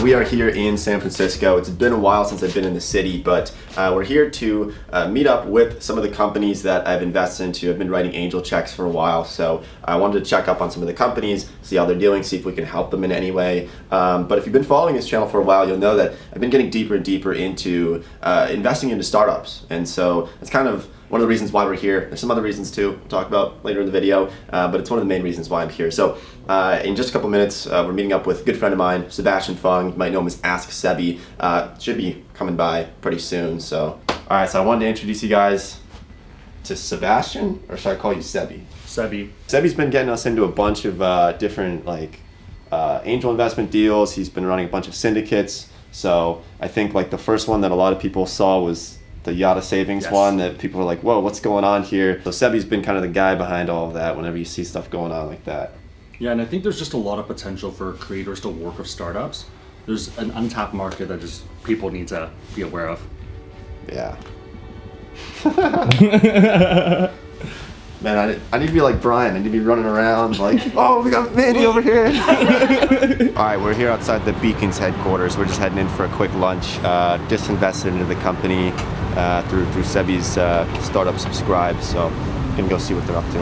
So we are here in San Francisco. It's been a while since I've been in the city, but we're here to meet up with some of the companies that I've invested into. I've been writing angel checks for a while, so I wanted to check up on some of the companies, see how they're doing, see if we can help them in any way. But if you've been following this channel for a while, you'll know that I've been getting deeper and deeper into investing into startups. And so it's kind of one of the reasons why we're here. There's some other reasons too, we'll talk about later in the video, but it's one of the main reasons why I'm here. So in just a couple minutes, we're meeting up with a good friend of mine, Sebastian Fung. You might know him as Ask Sebi. Should be coming by pretty soon. So, all right, so I wanted to introduce you guys to Sebastian, or should I call you Sebi? Sebi. Sebi's been getting us into a bunch of different angel investment deals. He's been running a bunch of syndicates. So I think like the first one that a lot of people saw was the Yada Savings one that people were like, whoa, what's going on here? So Sebi's been kind of the guy behind all of that whenever you see stuff going on like that. Yeah, and I think there's just a lot of potential for creators to work with startups. There's an untapped market that just people need to be aware of. Yeah. Man, I need to be like Brian. I need to be running around like, oh, we got Mandy over here. All right, we're here outside the Beacon's headquarters. We're just heading in for a quick lunch. Just invested into the company through Sebi's startup Subscribe. So I'm gonna go see what they're up to.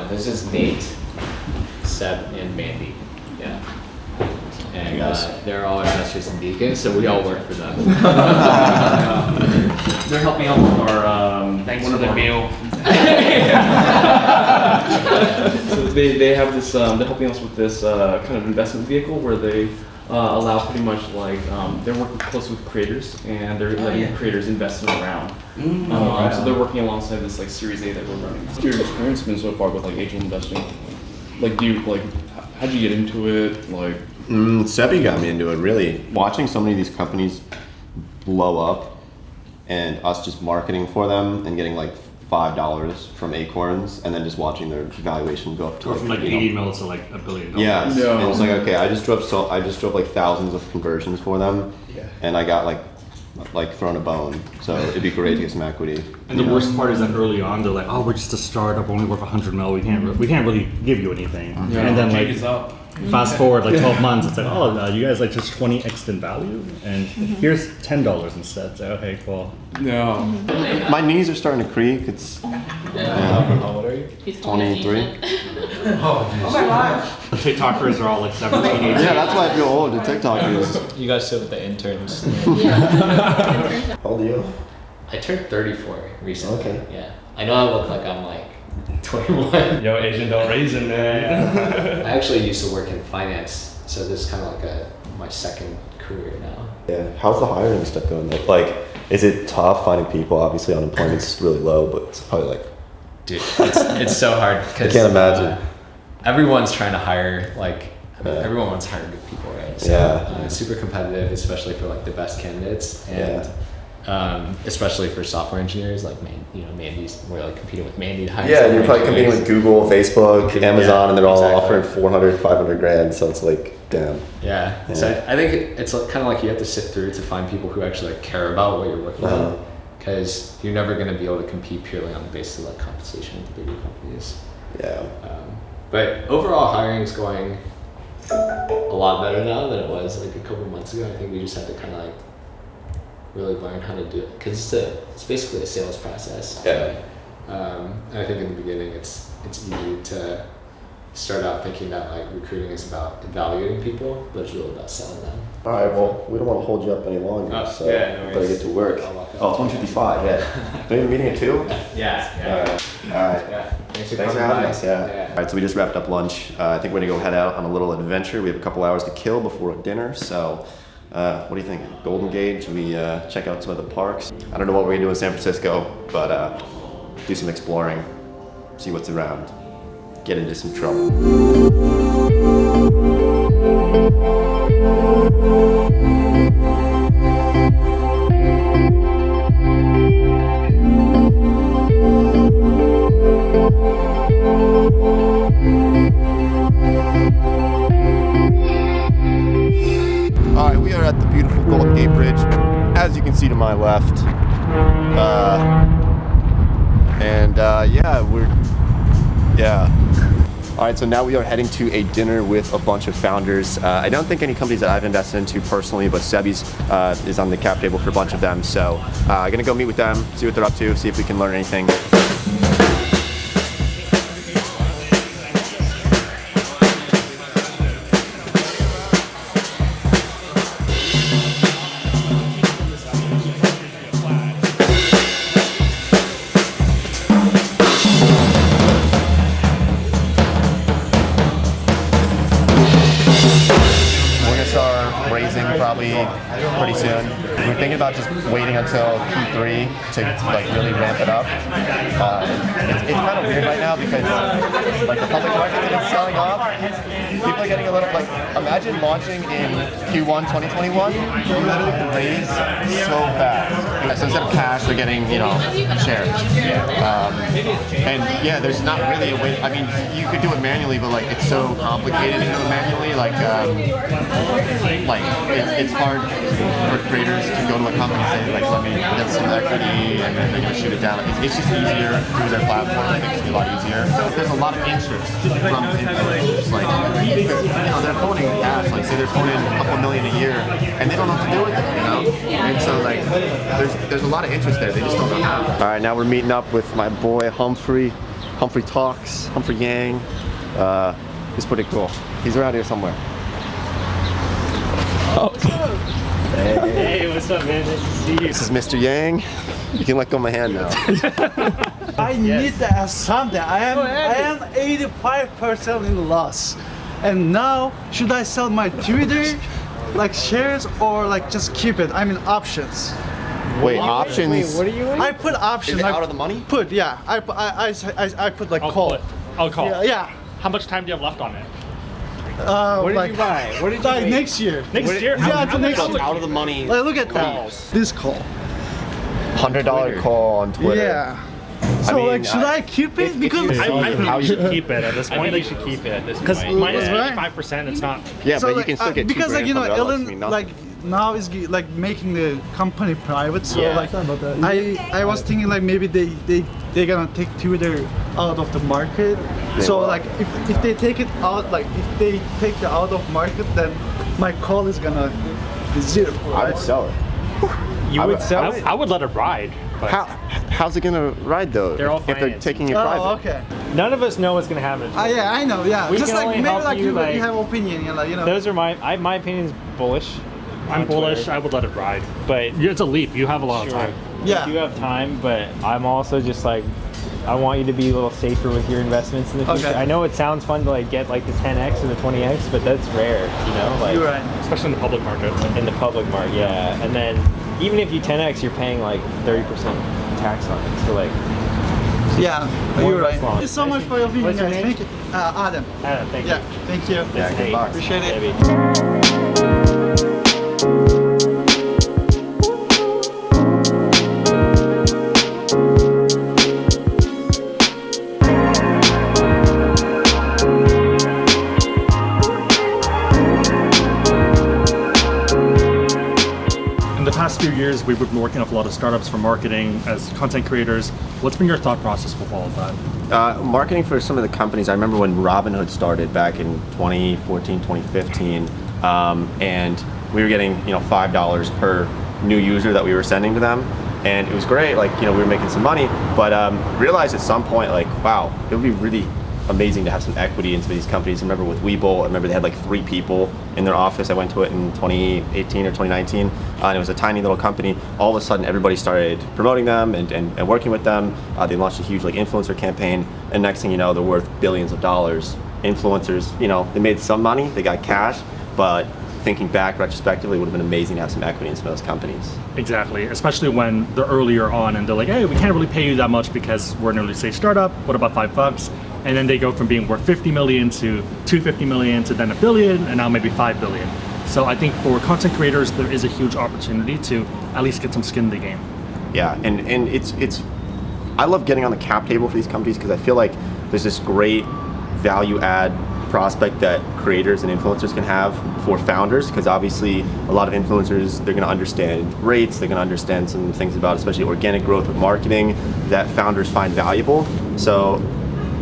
This is Nate, Seb, and Mandy. Yeah. And they're all investors in Beacon, so we all work for them. They're helping out with our one of their meal. So they have this. They're helping us with this kind of investment vehicle where they allow pretty much like they're working closely with creators and they're letting creators invest in a round. So they're working alongside this like Series A that we're running. What's your experience been so far with like angel investing? Like, how'd you get into it? Like, Sebi got me into it. Really, watching so many of these companies blow up, and us just marketing for them and getting like $5 from Acorns, and then just watching their valuation go up to from like 80 mil to like $1 billion. Yeah, and it was like, okay, I just drove like thousands of conversions for them, and I got like thrown a bone. So it'd be great to get some equity. And the worst part is that early on they're like, oh, we're just a startup, only worth 100 mil. We can't really give you anything. Yeah. And then like fast forward like 12 months, it's like, oh, you guys like just 20x in value, and here's $10 instead. So okay, cool. No. My knees are starting to creak. It's How old are you? He's 23. Oh my gosh. The TikTokers are all like 17, 18. Yeah, that's why I feel old. The TikTokers. You guys sit with the interns. How old are you? I turned 34 recently. Okay. Yeah. I know I look like I'm like 21. Yo, Asian don't raisin, man. I actually used to work in finance, so this is kind of like my second career now. Yeah. How's the hiring stuff going? Like, is it tough finding people? Obviously, unemployment's really low, but it's probably like. Dude, it's so hard because I can't imagine. Everyone's trying to hire everyone wants to hire good people, right? So, it's super competitive, especially for like the best candidates, and especially for software engineers. Like Mandy's, we're like competing with Mandy to hire. Yeah, and you're probably competing with Google, Facebook, Amazon, and they're all offering 400, 500 grand. So it's like, damn. Yeah. So I think it's kind of like you have to sift through to find people who actually like care about what you're working on. Because you're never going to be able to compete purely on the basis of like compensation with the bigger companies. Yeah. But overall, hiring is going a lot better now than it was like a couple months ago. I think we just have to kind of like really learn how to do it because it's basically a sales process. Yeah. And I think in the beginning, it's easy to start out thinking that like recruiting is about evaluating people, but it's really about selling them. All right, well, we don't want to hold you up any longer, so no better worries. get to work. Oh, it's 1:55, yeah. Are you meeting at 2? Yeah. All right. Yeah. Thanks for having us, yeah. All right, so we just wrapped up lunch. I think we're gonna go head out on a little adventure. We have a couple hours to kill before dinner, so what do you think? Golden Gate, should we check out some of the parks? I don't know what we're gonna do in San Francisco, but do some exploring, see what's around, get into some trouble. as you can see to my left. All right, so now we are heading to a dinner with a bunch of founders. I don't think any companies that I've invested into personally, but Sebi's is on the cap table for a bunch of them. So I'm gonna go meet with them, see what they're up to, see if we can learn anything. Probably pretty soon. We're thinking about just waiting until Q3 to like really ramp it up. It's kind of weird right now because like the public market is selling off. People are getting a little like, imagine launching in Q1 2021, you literally can raise so fast. So instead of cash, they're getting, you know, shares. And yeah, there's not really a way. I mean, you could do it manually, but like it's so complicated to do it manually. It's hard for creators to go to a company and say, like, let me get some equity, and then they're going to shoot it down. It's just easier through their platform. I think it's a lot easier. So there's a lot of interest from influencers. Like, because, you know, they're pulling in cash. Like, say they're pulling in a couple million a year, and they don't know what to do with it, you know? And so, like, there's a lot of interest there. They just don't know how. All right, now we're meeting up with my boy Humphrey. Humphrey Talks, Humphrey Yang. He's pretty cool. He's around here somewhere. Oh. Hey, what's up, man? Nice to see you. This is Mr. Yang. You can let go of my hand now. I need to ask something. I am 85% in loss, and now should I sell my Twitter, like shares, or like just keep it? I mean options. Wait, options? Wait, what are you in? I put options. Is it out of the money? Put I put like call. I'll call. Yeah. How much time do you have left on it? What did like, you buy? What did you like make? next year. Next year? Yeah, it's next So year. out of the money. Like, look at calls. that. This call. $100 call on Twitter. Yeah. So mean, like, should I keep it? Because I think How you should keep it at this point. you should keep it at this Because point. minus Right. 85%, it's not. Yeah, so but you like, can still get because $2 like you know grand from it, otherwise Ellen it's nothing. like now is like making the company private, so Yeah. like I was thinking like maybe they're gonna take Twitter out of the market. So will. like if they take it out, like if they take it out of market, then my call is gonna be zero. I would sell it. You would sell it? I would let it ride. But How's it gonna ride though? They're all if they're financed. taking it Oh, private? okay. None of us know what's gonna happen. Yeah, I know. Yeah, We just can like only maybe help like you, you like- have opinion, you know, like, you know. Those are my opinion is bullish. I'm on bullish. Twitter. I would let it ride. But It's a leap. You have a lot of sure, time. Yeah. you have time, but I'm also just like, I want you to be a little safer with your investments in the future. Okay. I know it sounds fun to like get like the 10x or the 20x, but that's rare, you know? Like You're right. Especially in the public market. in the public market, yeah. And then even if you 10x, you're paying like 30% tax on it. So like, Yeah, More you're right. investment. Thank you so much for your opinion, What's your guys. name? Thank you. Adam. thank you. Yeah, thank you. Yeah, good luck. Appreciate it. Maybe. In the past few years, we've been working with a lot of startups for marketing as content creators. What's been your thought process with all of that? Marketing for some of the companies. I remember when Robinhood started back in 2014, 2015, and we were getting $5 per new user that we were sending to them, and it was great. Like we were making some money, but realized at some point like, wow, it would be really amazing to have some equity into these companies. I remember with Webull, I remember they had like 3 people in their office. I went to it in 2018 or 2019, and it was a tiny little company. All of a sudden, everybody started promoting them and working with them. They launched a huge like influencer campaign, and next thing you know, they're worth billions of dollars. Influencers, they made some money, they got cash, but thinking back retrospectively, it would have been amazing to have some equity in some of those companies. Exactly, especially when they're earlier on and they're like, hey, we can't really pay you that much because we're an early stage startup. What about $5? And then they go from being worth 50 million to 250 million to then $1 billion and now maybe 5 billion. So I think for content creators, there is a huge opportunity to at least get some skin in the game. Yeah, and it's I love getting on the cap table for these companies because I feel like there's this great value add prospect that creators and influencers can have for founders, because obviously a lot of influencers, they're going to understand rates, they're going to understand some things about especially organic growth with marketing that founders find valuable. So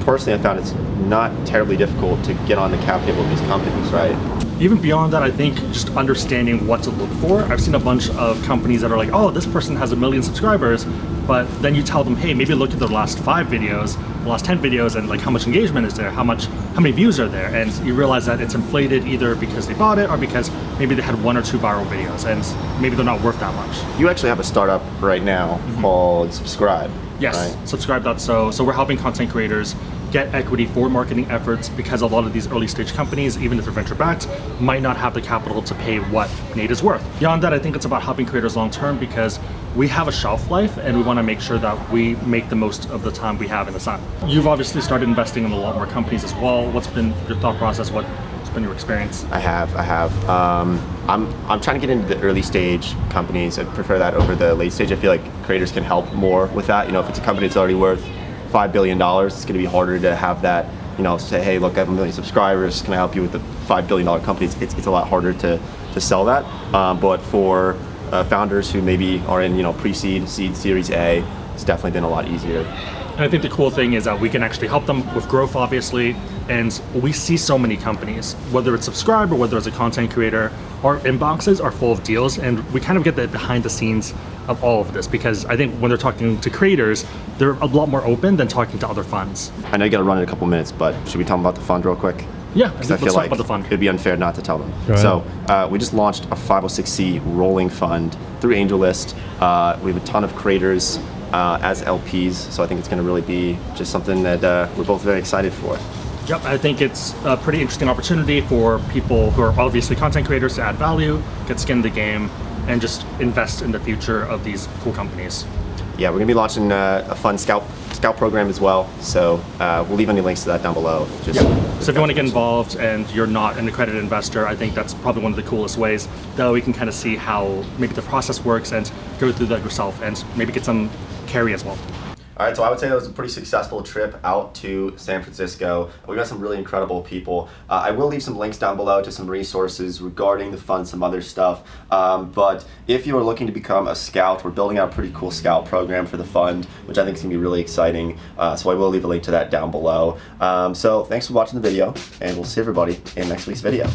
personally, I found it's not terribly difficult to get on the cap table of these companies, right? Even beyond that, I think just understanding what to look for. I've seen a bunch of companies that are like, oh, this person has 1 million subscribers, but then you tell them, hey, maybe look at their last 5 videos, the last 10 videos, and like how much engagement is there, how many views are there, and you realize that it's inflated either because they bought it or because maybe they had 1 or 2 viral videos, and maybe they're not worth that much. You actually have a startup right now called Subscribe. Yes, right? Subscribe.so. So we're helping content creators get equity for marketing efforts, because a lot of these early stage companies, even if they're venture backed, might not have the capital to pay what Nate is worth. Beyond that, I think it's about helping creators long term, because we have a shelf life and we want to make sure that we make the most of the time we have in the sun. You've obviously started investing in a lot more companies as well. What's been your thought process? What's been your experience? I have. I'm trying to get into the early stage companies. I prefer that over the late stage. I feel like creators can help more with that. You know, if it's a company that's already worth $5 billion, it's going to be harder to have that, you know, say, hey, look, I have 1 million subscribers, can I help you with the $5 billion company? It's a lot harder to sell that. But for founders who maybe are in, you know, pre-seed, seed, series A, it's definitely been a lot easier. And I think the cool thing is that we can actually help them with growth, obviously, and we see so many companies, whether it's Subscribe or whether it's a content creator, our inboxes are full of deals, and we kind of get the behind the scenes of all of this, because I think when they're talking to creators, they're a lot more open than talking to other funds. I know you got to run in a couple minutes, but should we tell them about the fund real quick? Yeah, Because I feel let's talk like about the fund. it'd be unfair not to tell them. Go ahead. So we just launched a 506c rolling fund through AngelList. We have a ton of creators as LPs, so I think it's going to really be just something that we're both very excited for. Yep, I think it's a pretty interesting opportunity for people who are obviously content creators to add value, get skin in the game, and just invest in the future of these cool companies. Yeah, we're going to be launching a fun scout program as well, so we'll leave any links to that down below. So if you want to get involved and you're not an accredited investor, I think that's probably one of the coolest ways that we can kind of see how maybe the process works and go through that yourself and maybe get some carry as well. All right, so I would say that was a pretty successful trip out to San Francisco. We met some really incredible people. I will leave some links down below to some resources regarding the fund, some other stuff. But if you are looking to become a scout, we're building out a pretty cool scout program for the fund, which I think is going to be really exciting. So I will leave a link to that down below. So thanks for watching the video, and we'll see everybody in next week's video.